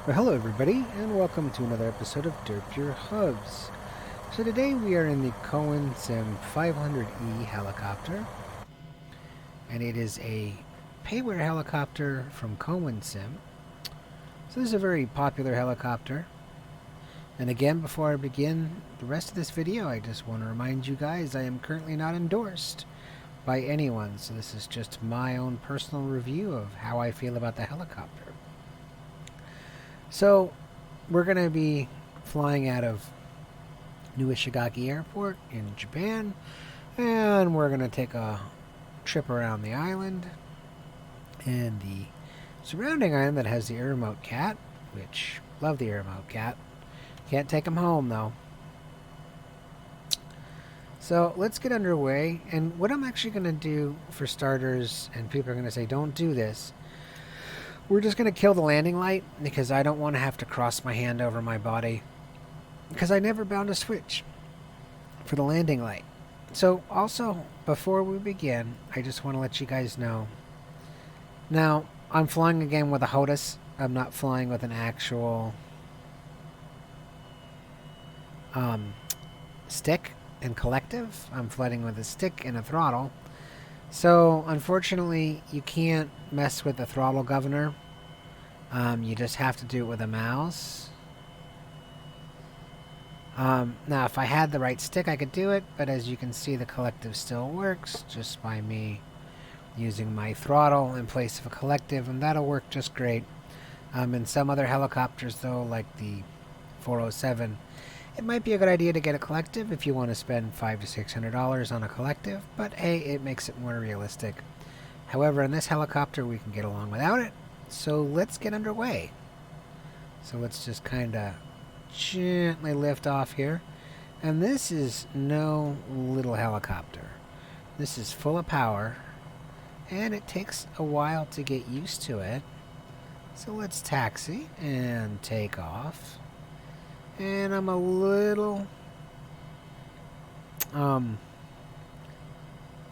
Well, hello everybody, and welcome to another episode of Derp Your Hooves. So today we are in the Cowansim MD500 helicopter, and it is a payware helicopter from Cowansim. So this is a very popular helicopter. And again, before I begin the rest of this video, I just want to remind you guys I am currently not endorsed by anyone, so this is just my own personal review of how I feel about the helicopter. So, we're going to be flying out of New Ishigaki Airport in Japan, and we're going to take a trip around the island and the surrounding island that has the Iriomote cat, which, love the Iriomote cat. Can't take him home, though. So, let's get underway, and what I'm actually going to do for starters, and people are going to say, don't do this, we're just going to kill the landing light because I don't want to have to cross my hand over my body because I never bound a switch for the landing light. So also, before we begin, I just want to let you guys know. Now, I'm flying again with a Hooves. I'm not flying with an actual stick and collective. I'm flying with a stick and a throttle. So, unfortunately, you can't mess with the throttle governor. You just have to do it with a mouse. Now, if I had the right stick, I could do it, but as you can see, the collective still works just by me using my throttle in place of a collective, and that'll work just great. In some other helicopters, though, like the 407, it might be a good idea to get a collective if you want to spend $500 to $600 on a collective, but hey, it makes it more realistic. However, in this helicopter, we can get along without it, so let's get underway. So let's just kind of gently lift off here. And this is no little helicopter. This is full of power, and it takes a while to get used to it. So let's taxi and take off. And I'm a little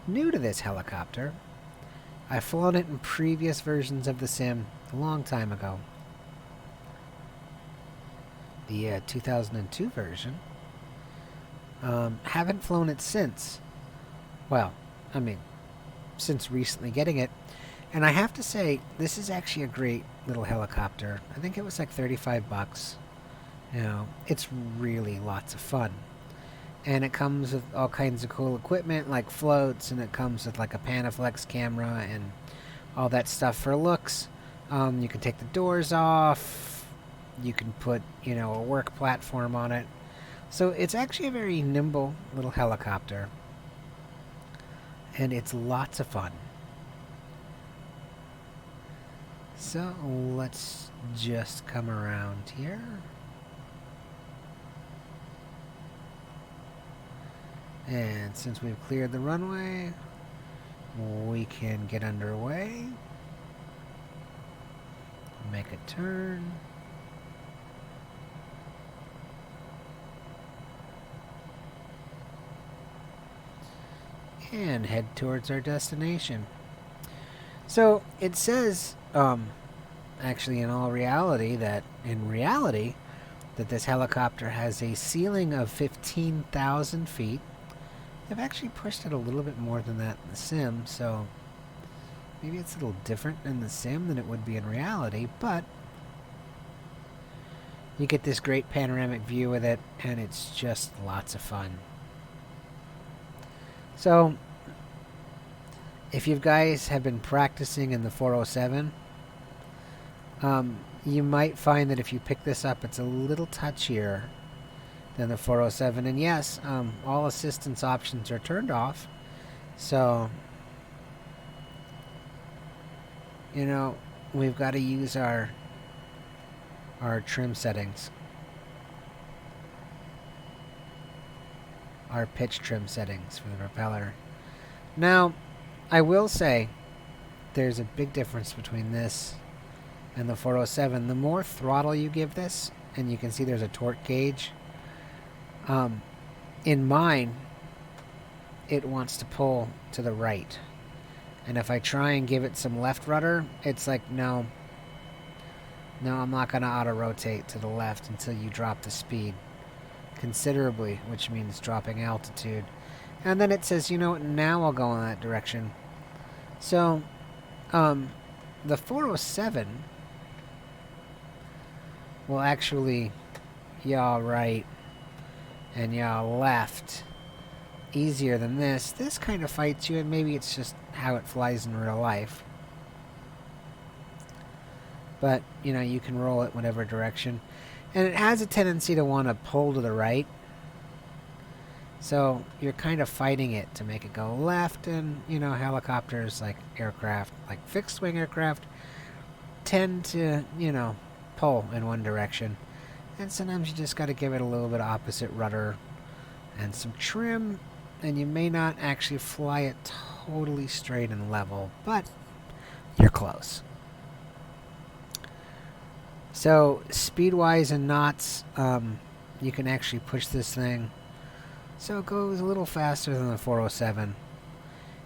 new to this helicopter. I've flown it in previous versions of the sim a long time ago. The 2002 version. Haven't flown it since. Well, I mean, since recently getting it. And I have to say, this is actually a great little helicopter. I think it was like 35 bucks. You know, it's really lots of fun. And it comes with all kinds of cool equipment like floats, and it comes with like a Panaflex camera and all that stuff for looks. You can take the doors off. You can put, a work platform on it. So it's actually a very nimble little helicopter. And it's lots of fun. So let's just come around here. And since we've cleared the runway, we can get underway. Make a turn. And head towards our destination. So it says, actually in reality, that this helicopter has a ceiling of 15,000 feet. They've actually pushed it a little bit more than that in the sim, so maybe it's a little different in the sim than it would be in reality, but you get this great panoramic view with it, and it's just lots of fun. So, if you guys have been practicing in the 407, you might find that if you pick this up, it's a little touchier than the 407. And yes, all assistance options are turned off. So, we've got to use our trim settings. Our pitch trim settings for the propeller. Now, I will say there's a big difference between this and the 407. The more throttle you give this, and you can see there's a torque gauge. In mine, it wants to pull to the right. And if I try and give it some left rudder, it's like, no, No, I'm not going to auto-rotate to the left until you drop the speed considerably, which means dropping altitude. And then it says, you know what, now I'll go in that direction. So, the 407 will actually yaw right and yaw left easier than this. This kind of fights you, and maybe it's just how it flies in real life. But, you know, you can roll it whatever direction. And it has a tendency to want to pull to the right. So you're kind of fighting it to make it go left. And, you know, helicopters, like aircraft, like fixed-wing aircraft, tend to, you know, pull in one direction. And sometimes you just got to give it a little bit of opposite rudder and some trim. And you may not actually fly it totally straight and level, but you're close. So, speed-wise and knots, you can actually push this thing. So it goes a little faster than the 407.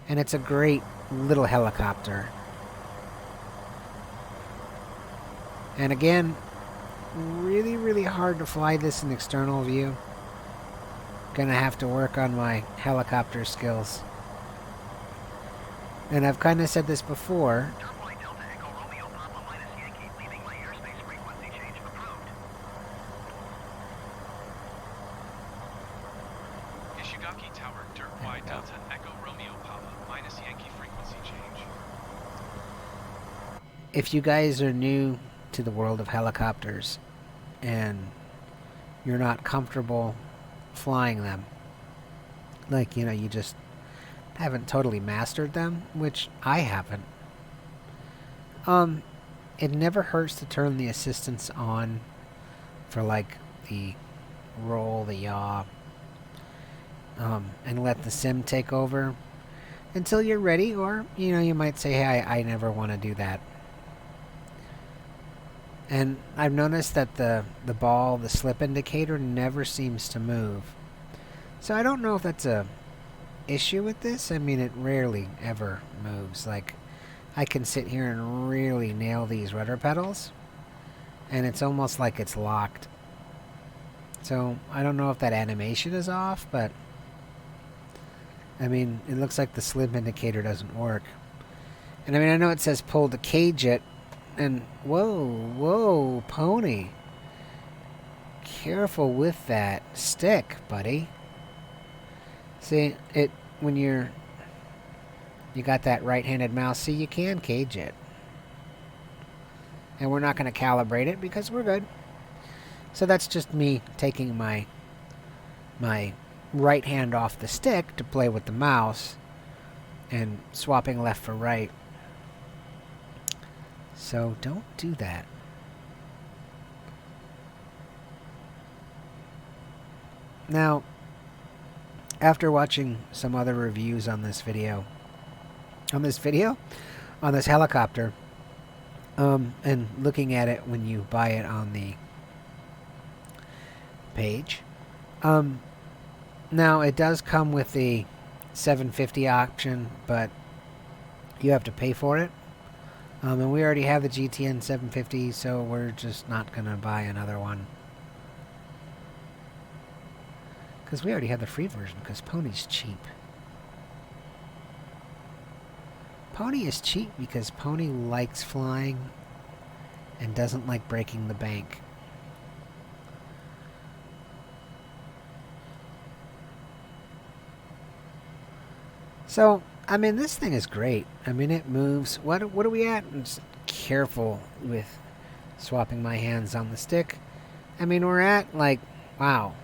And it's a great little helicopter. And again, really, really hard to fly this in external view. Gonna have to work on my helicopter skills. And I've kind of said this before. Tower, Derp Y Delta Echo Romeo Papa, minus Yankee frequency change. If you guys are new to the world of helicopters and you're not comfortable flying them, like, you know, you just haven't totally mastered them, which I haven't, it never hurts to turn the assistance on for, like, the roll, the yaw, and let the sim take over until you're ready, or, you know, you might say, hey, I never want to do that. And I've noticed that the ball, the slip indicator, never seems to move. So I don't know if that's a issue with this. I mean, it rarely ever moves. Like, I can sit here and really nail these rudder pedals, and it's almost like it's locked. So I don't know if that animation is off, but I mean, it looks like the slip indicator doesn't work. And I mean, I know it says pull to cage it, and whoa, pony. Careful with that stick, buddy. See, when you got that right-handed mouse, see, you can cage it. And we're not going to calibrate it because we're good. So that's just me taking my right hand off the stick to play with the mouse and swapping left for right. So don't do that. Now, after watching some other reviews on this helicopter, and looking at it when you buy it on the page, now it does come with the 750 option, but you have to pay for it. And we already have the GTN 750, so we're just not going to buy another one. Because we already have the free version, because Pony's cheap. Pony is cheap because Pony likes flying and doesn't like breaking the bank. So, I mean, this thing is great. I mean, it moves. What are we at? I'm just careful with swapping my hands on the stick. I mean, we're at, like, wow,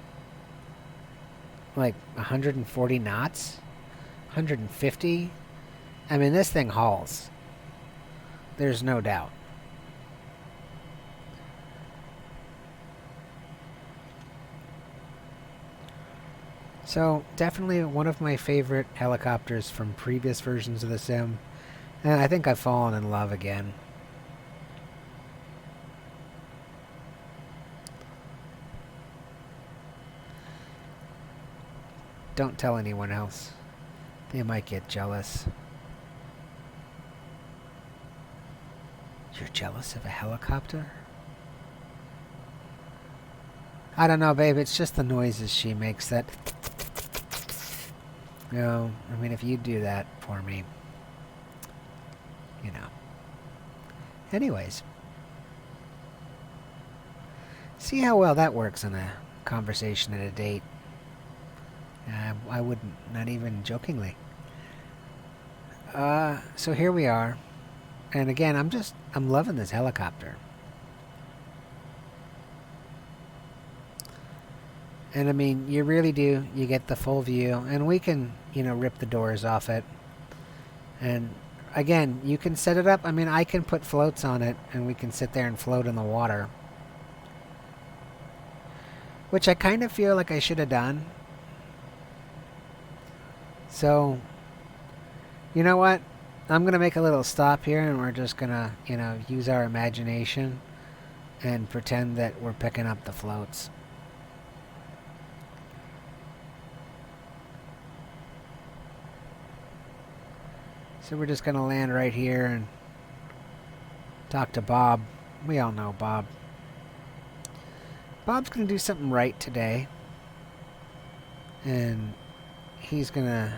like 140 knots? 150? I mean, this thing hauls. There's no doubt. So, definitely one of my favorite helicopters from previous versions of the sim. And I think I've fallen in love again. Don't tell anyone else. They might get jealous. You're jealous of a helicopter? I don't know, babe. It's just the noises she makes that... You know, I mean, if you do that for me, you know. Anyways. See how well that works in a conversation at a date. I wouldn't, not even jokingly. So here we are. And again, I'm loving this helicopter. And I mean, you really do. You get the full view. And we can, rip the doors off it. And again, you can set it up. I mean, I can put floats on it and we can sit there and float in the water. Which I kind of feel like I should have done. So, you know what? I'm going to make a little stop here and we're just going to, use our imagination and pretend that we're picking up the floats. So we're just going to land right here and talk to Bob. We all know Bob. Bob's going to do something right today. And he's going to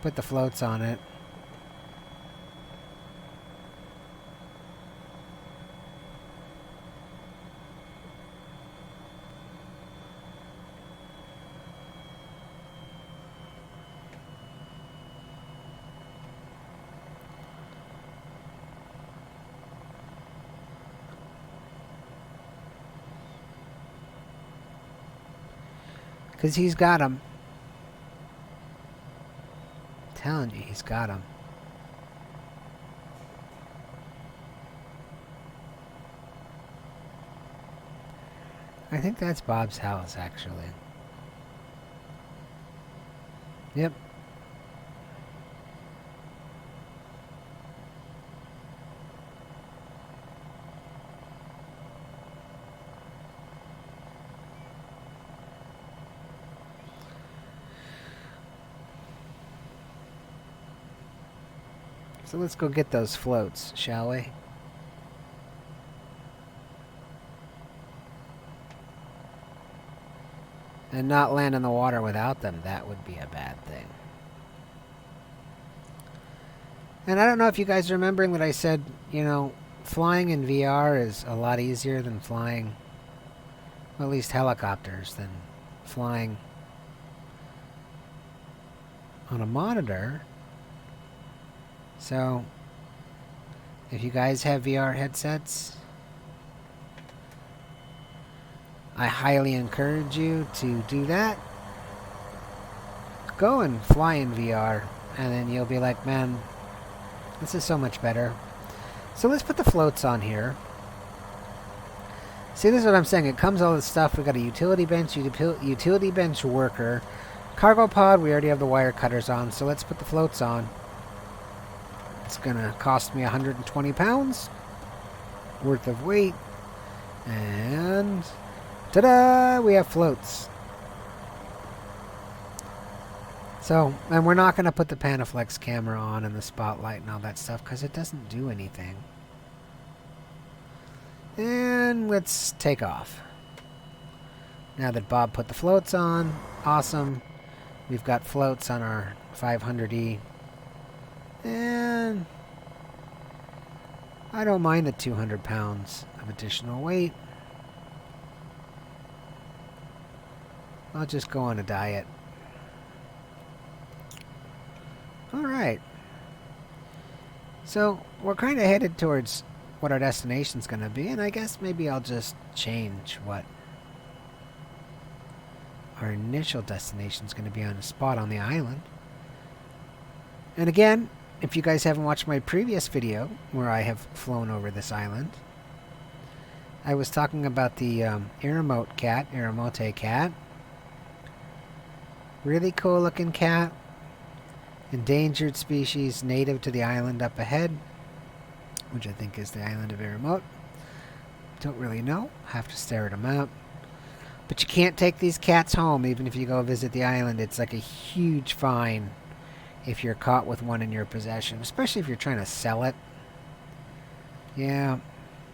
put the floats on it. Because he's got them. Telling you, he's got them. I think that's Bob's house, actually. Yep. So let's go get those floats, shall we? And not land in the water without them. That would be a bad thing. And I don't know if you guys are remembering that I said, flying in VR is a lot easier than flying, well, at least helicopters, than flying on a monitor. So, if you guys have VR headsets, I highly encourage you to do that. Go and fly in VR, and then you'll be like, man, this is so much better. So let's put the floats on here. See, this is what I'm saying. It comes all this stuff. We've got a utility bench, utility bench worker. Cargo pod, we already have the wire cutters on, so let's put the floats on. It's going to cost me 120 pounds worth of weight. And ta-da! We have floats. So, and we're not going to put the Panaflex camera on and the spotlight and all that stuff because it doesn't do anything. And let's take off. Now that Bob put the floats on, awesome. We've got floats on our 500E. And I don't mind the 200 pounds of additional weight. I'll just go on a diet. Alright. So, we're kind of headed towards what our destination's going to be, and I guess maybe I'll just change what our initial destination's going to be on a spot on the island. And again, if you guys haven't watched my previous video where I have flown over this island, I was talking about the Iriomote cat. Really cool looking cat. Endangered species native to the island up ahead, which I think is the island of Iriomote. Don't really know. Have to stare at a map. But you can't take these cats home even if you go visit the island. It's like a huge fine if you're caught with one in your possession, especially if you're trying to sell it. Yeah,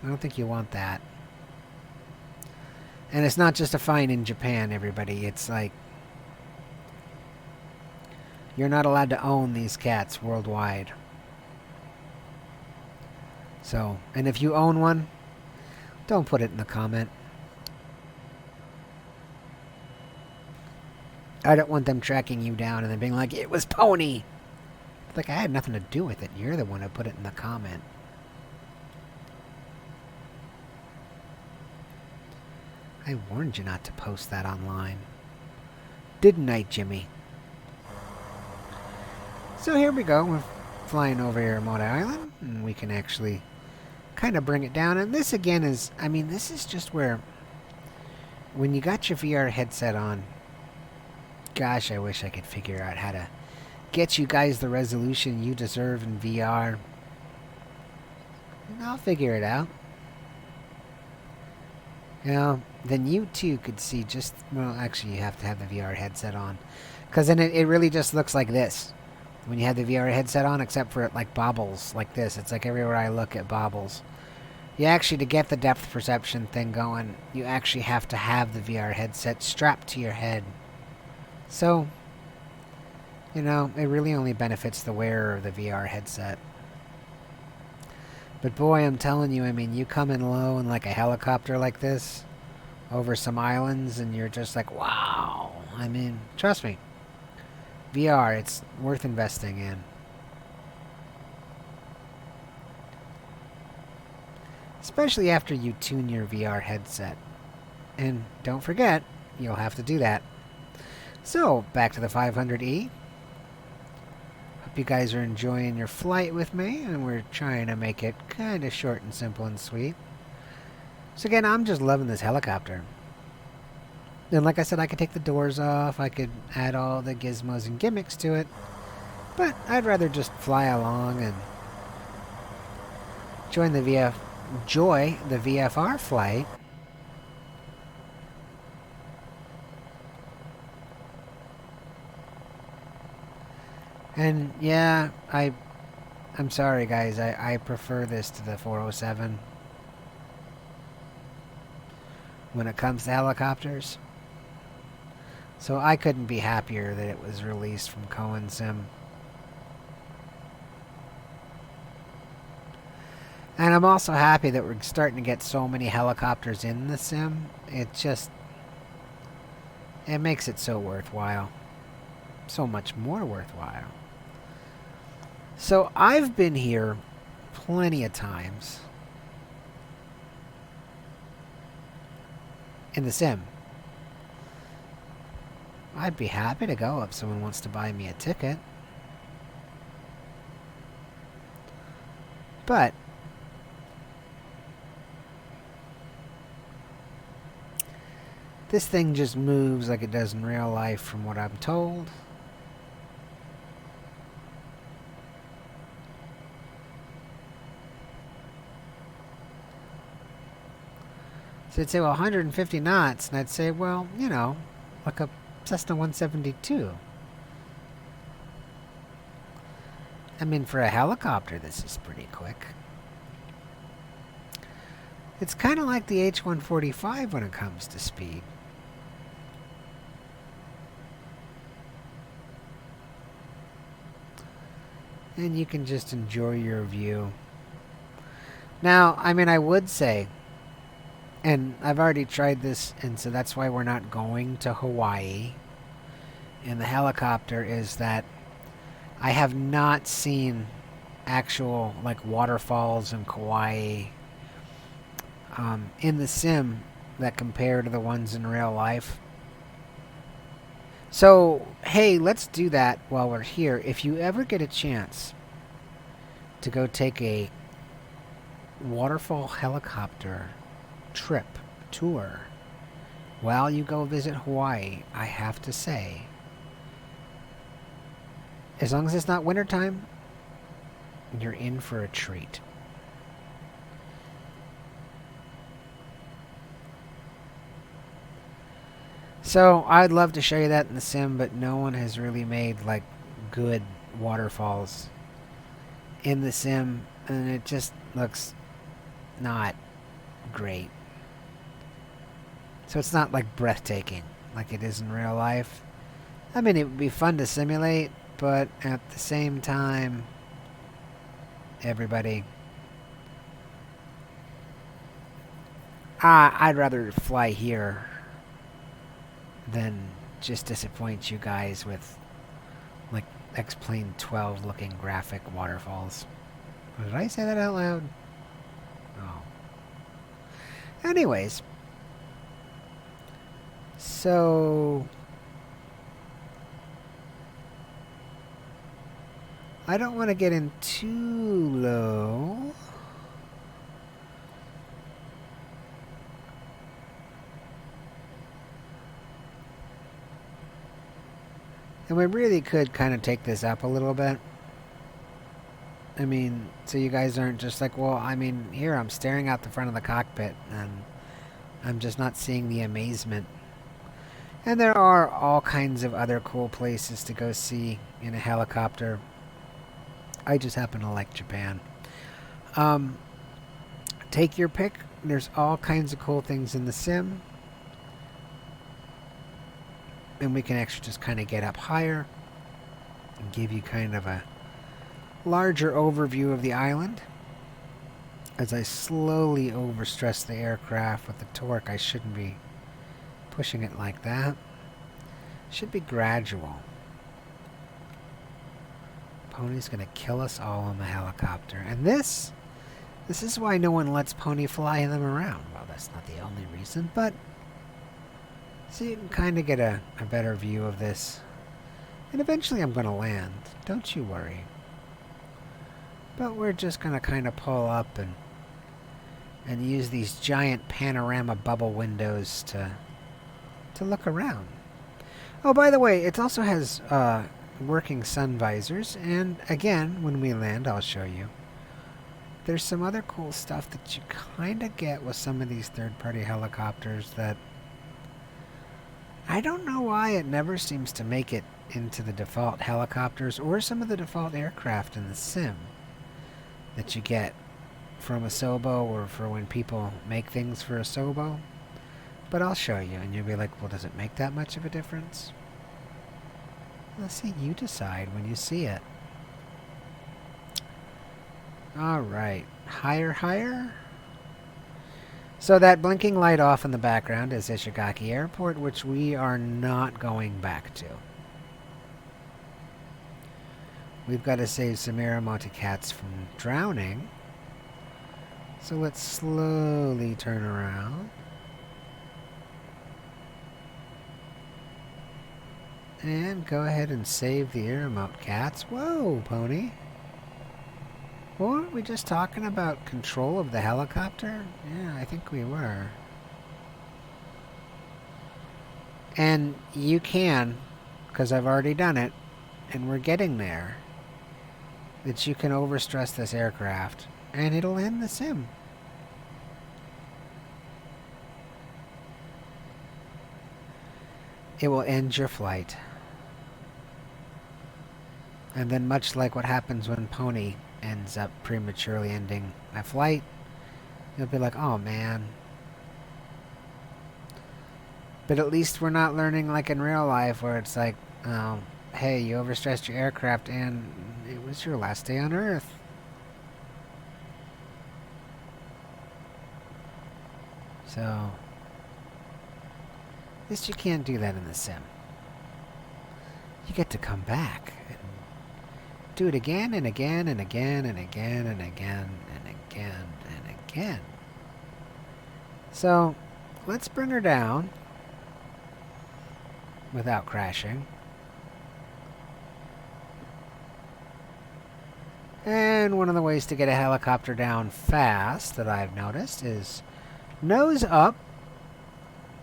I don't think you want that. And it's not just a fine in Japan, everybody. It's like you're not allowed to own these cats worldwide. So, and if you own one, don't put it in the comment. I don't want them tracking you down and then being like, it was Pony. Like, I had nothing to do with it. You're the one who put it in the comment. I warned you not to post that online. Didn't I, Jimmy? So here we go. We're flying over Iriomote Island, and we can actually kind of bring it down. And this, again, is... I mean, this is just where... When you got your VR headset on... Gosh, I wish I could figure out how to get you guys the resolution you deserve in VR. And I'll figure it out. You know, then you too could see just... Well, actually, you have to have the VR headset on. Because then it really just looks like this. When you have the VR headset on, except for it like bobbles like this. It's like everywhere I look it bobbles. You actually, to get the depth perception thing going, you actually have to have the VR headset strapped to your head. So, you know, it really only benefits the wearer of the VR headset. But boy, I'm telling you, I mean, you come in low in like a helicopter like this, over some islands, and you're just like, wow. I mean, trust me. VR, it's worth investing in. Especially after you tune your VR headset. And don't forget, you'll have to do that. So, back to the 500E. Hope you guys are enjoying your flight with me, and we're trying to make it kind of short and simple and sweet. So again, I'm just loving this helicopter. And like I said, I could take the doors off, I could add all the gizmos and gimmicks to it, but I'd rather just fly along and enjoy the VFR flight. And yeah, I'm sorry guys, I prefer this to the 407 when it comes to helicopters. So I couldn't be happier that it was released from Cowansim. And I'm also happy that we're starting to get so many helicopters in the sim. It makes it so worthwhile. So much more worthwhile. So I've been here plenty of times in the sim. I'd be happy to go if someone wants to buy me a ticket. But this thing just moves like it does in real life from what I'm told. So they'd say, well, 150 knots. And I'd say, well, you know, like a Cessna 172. I mean, for a helicopter, this is pretty quick. It's kind of like the H-145 when it comes to speed. And you can just enjoy your view. Now, I mean, I would say, and I've already tried this, and so that's why we're not going to Hawaii in the helicopter, is that I have not seen actual, like, waterfalls in Kauai in the sim that compare to the ones in real life. So, hey, let's do that while we're here. If you ever get a chance to go take a waterfall helicopter tour while you go visit Hawaii, I have to say, as long as it's not wintertime, you're in for a treat. So I'd love to show you that in the sim, but no one has really made like good waterfalls in the sim, and it just looks not great. So it's not like breathtaking like it is in real life. I mean, it would be fun to simulate, but at the same time, everybody... I'd rather fly here than just disappoint you guys with, like, X-Plane 12 looking graphic waterfalls. Oh, did I say that out loud? Oh. Anyways. So... I don't want to get in too low. And we really could kind of take this up a little bit. I mean, so you guys aren't just like, well, I mean, here I'm staring out the front of the cockpit and I'm just not seeing the amazement. And there are all kinds of other cool places to go see in a helicopter. I just happen to like Japan. Take your pick. There's all kinds of cool things in the sim. And we can actually just kind of get up higher and give you kind of a larger overview of the island. As I slowly overstress the aircraft with the torque, I shouldn't be pushing it like that. Should be gradual. Pony's gonna kill us all in the helicopter. And this is why no one lets Pony fly them around. Well, that's not the only reason, but so you can kind of get a better view of this. And eventually I'm gonna land. Don't you worry. But we're just gonna kind of pull up and use these giant panorama bubble windows to look around. Oh, by the way, it also has working sun visors, and again, when we land, I'll show you. There's some other cool stuff that you kind of get with some of these third-party helicopters that I don't know why it never seems to make it into the default helicopters or some of the default aircraft in the sim that you get from Asobo or for when people make things for Asobo. But I'll show you, and you'll be like, well, does it make that much of a difference? Let's see, you decide when you see it. Alright, higher, higher. So that blinking light off in the background is Ishigaki Airport, which we are not going back to. We've got to save some Iriomote cats from drowning. So let's slowly turn around. And go ahead and save the Iriomote cats. Whoa, Pony. Weren't we just talking about control of the helicopter? Yeah, I think we were. And you can, because I've already done it, and we're getting there, that you can overstress this aircraft, and it'll end the sim. It will end your flight. And then much like what happens when Pony ends up prematurely ending a flight, you'll be like, oh man. But at least we're not learning like in real life where it's like, oh, hey, you overstressed your aircraft and it was your last day on Earth. So, at least you can't do that in the sim. You get to come back and do it again and again and again and again and again and again and again. So, let's bring her down without crashing. And one of the ways to get a helicopter down fast that I've noticed is nose up,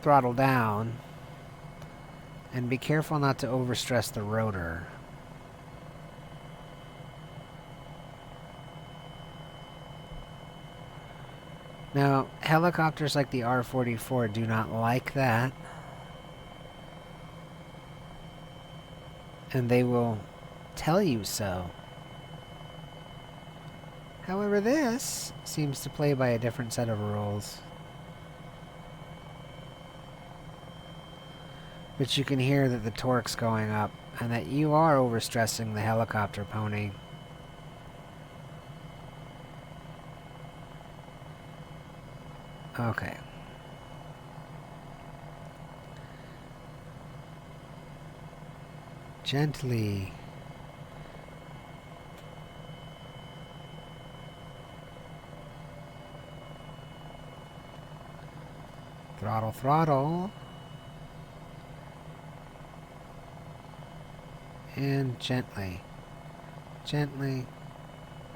throttle down, and be careful not to overstress the rotor. Now, helicopters like the R-44 do not like that. And they will tell you so. However, this seems to play by a different set of rules. But you can hear that the torque's going up and that you are overstressing the helicopter, Pony. Okay. Gently. Throttle, throttle. And gently. Gently.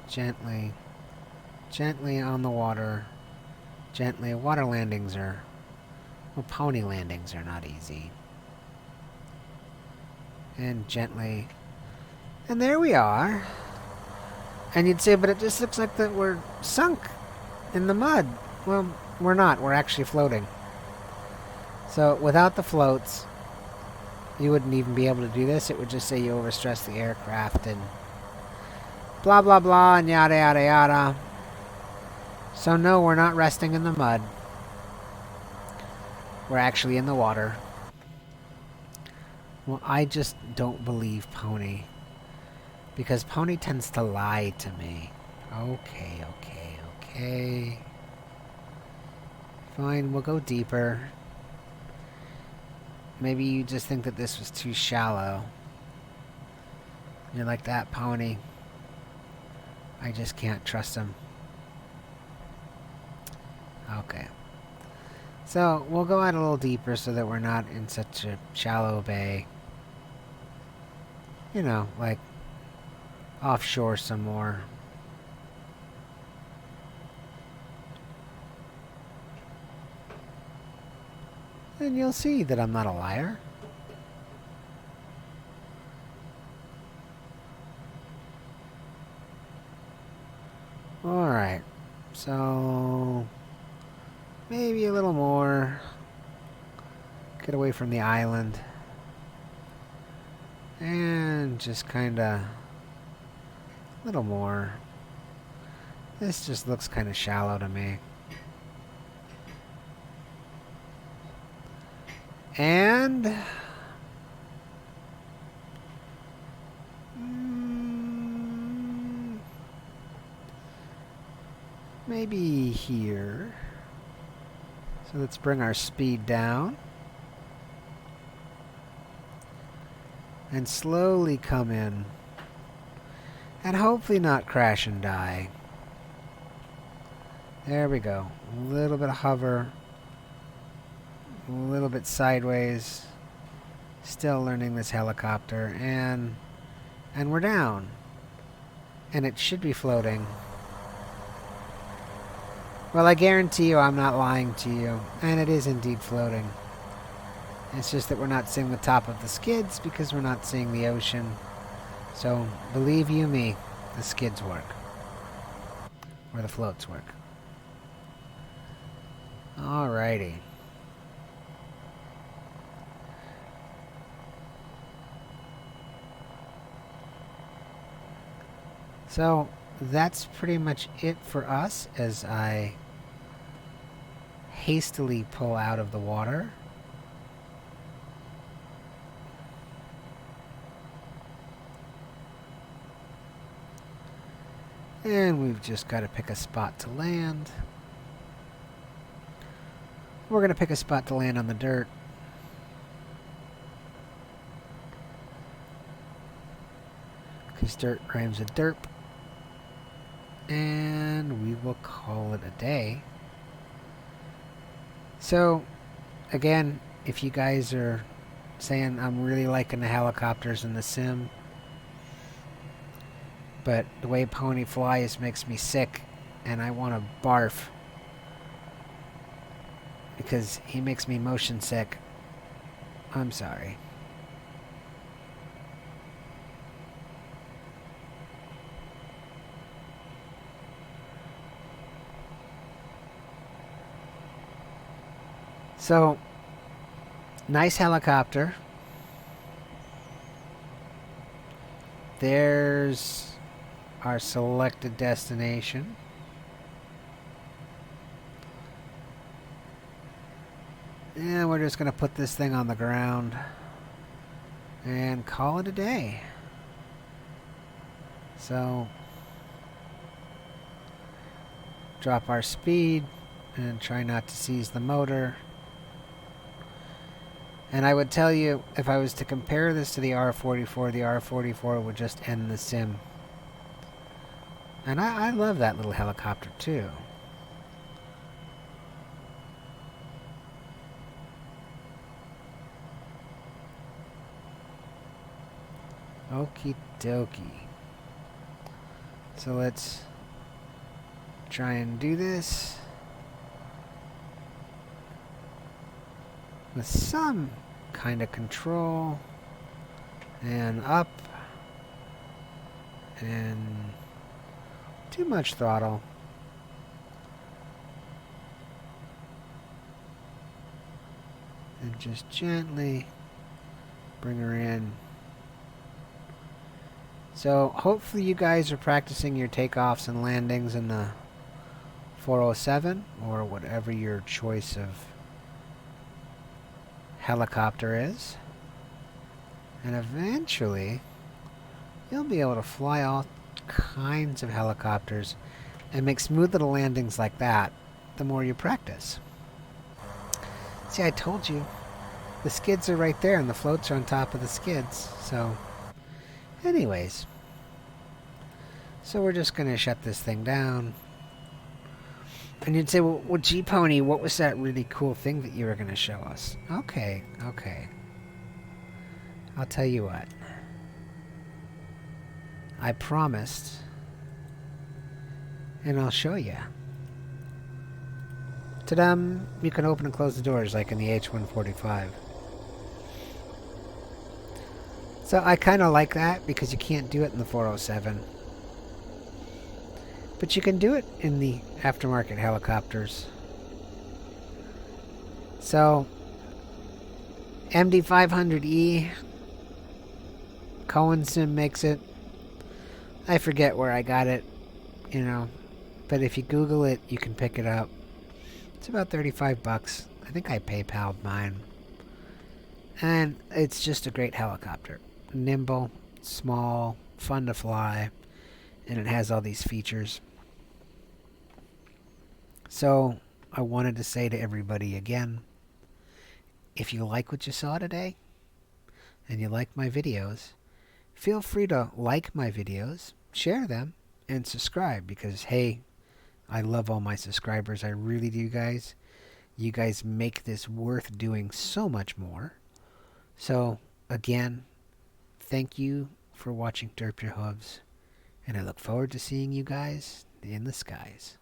Gently. Gently on the water. Gently. Water landings are... Well, pony landings are not easy. And gently. And there we are. And you'd say, but it just looks like that we're sunk in the mud. Well, we're not. We're actually floating. So without the floats, you wouldn't even be able to do this. It would just say you overstressed the aircraft and blah, blah, blah, and yada, yada, yada. So no, we're not resting in the mud. We're actually in the water. Well, I just don't believe Pony. Because Pony tends to lie to me. Okay, okay, okay. Fine, we'll go deeper. Maybe you just think that this was too shallow. You're like, that Pony. I just can't trust him. Okay. So, we'll go out a little deeper so that we're not in such a shallow bay. You know, like offshore some more. And you'll see that I'm not a liar. Alright. So... maybe a little more. Get away from the island. And just kinda... a little more. This just looks kinda shallow to me. And... maybe here. So let's bring our speed down. And slowly come in. And hopefully not crash and die. There we go. A little bit of hover. A little bit sideways. Still learning this helicopter. And we're down. And it should be floating. Well, I guarantee you I'm not lying to you. And it is indeed floating. It's just that we're not seeing the top of the skids because we're not seeing the ocean. So, believe you me, the skids work. Or the floats work. Alrighty. So, that's pretty much it for us as I hastily pull out of the water. And we've just got to pick a spot to land. We're going to pick a spot to land on the dirt. Because dirt rhymes with derp. And we will call it a day. So, again, if you guys are saying I'm really liking the helicopters in the sim, but the way Pony flies makes me sick, and I want to barf because he makes me motion sick, I'm sorry. So, nice helicopter. There's our selected destination. And we're just going to put this thing on the ground and call it a day. So, drop our speed and try not to seize the motor. And I would tell you, if I was to compare this to the R44 would just end the sim. And I love that little helicopter too. Okie dokie. So let's try and do this with some kind of control. And up. And too much throttle. And just gently bring her in. So hopefully you guys are practicing your takeoffs and landings in the 407 or whatever your choice of helicopter is. And eventually you'll be able to fly all kinds of helicopters and make smooth little landings like that the more you practice. See, I told you. The skids are right there and the floats are on top of the skids. So, anyways. So we're just going to shut this thing down. And you'd say, well, G-Pony, what was that really cool thing that you were going to show us? Okay. I'll tell you what. I promised. And I'll show you. Ta-da! You can open and close the doors like in the H-145. So I kind of like that because you can't do it in the 407. But you can do it in the aftermarket helicopters. So, MD500E, Cowansim makes it. I forget where I got it, but if you Google it, you can pick it up. It's about 35 bucks. I think I PayPal'd mine. And it's just a great helicopter. Nimble, small, fun to fly, and it has all these features. So, I wanted to say to everybody again, if you like what you saw today, and you like my videos, feel free to like my videos, share them, and subscribe because, hey, I love all my subscribers. I really do, guys. You guys make this worth doing so much more. So, again, thank you for watching Derp Your Hooves, and I look forward to seeing you guys in the skies.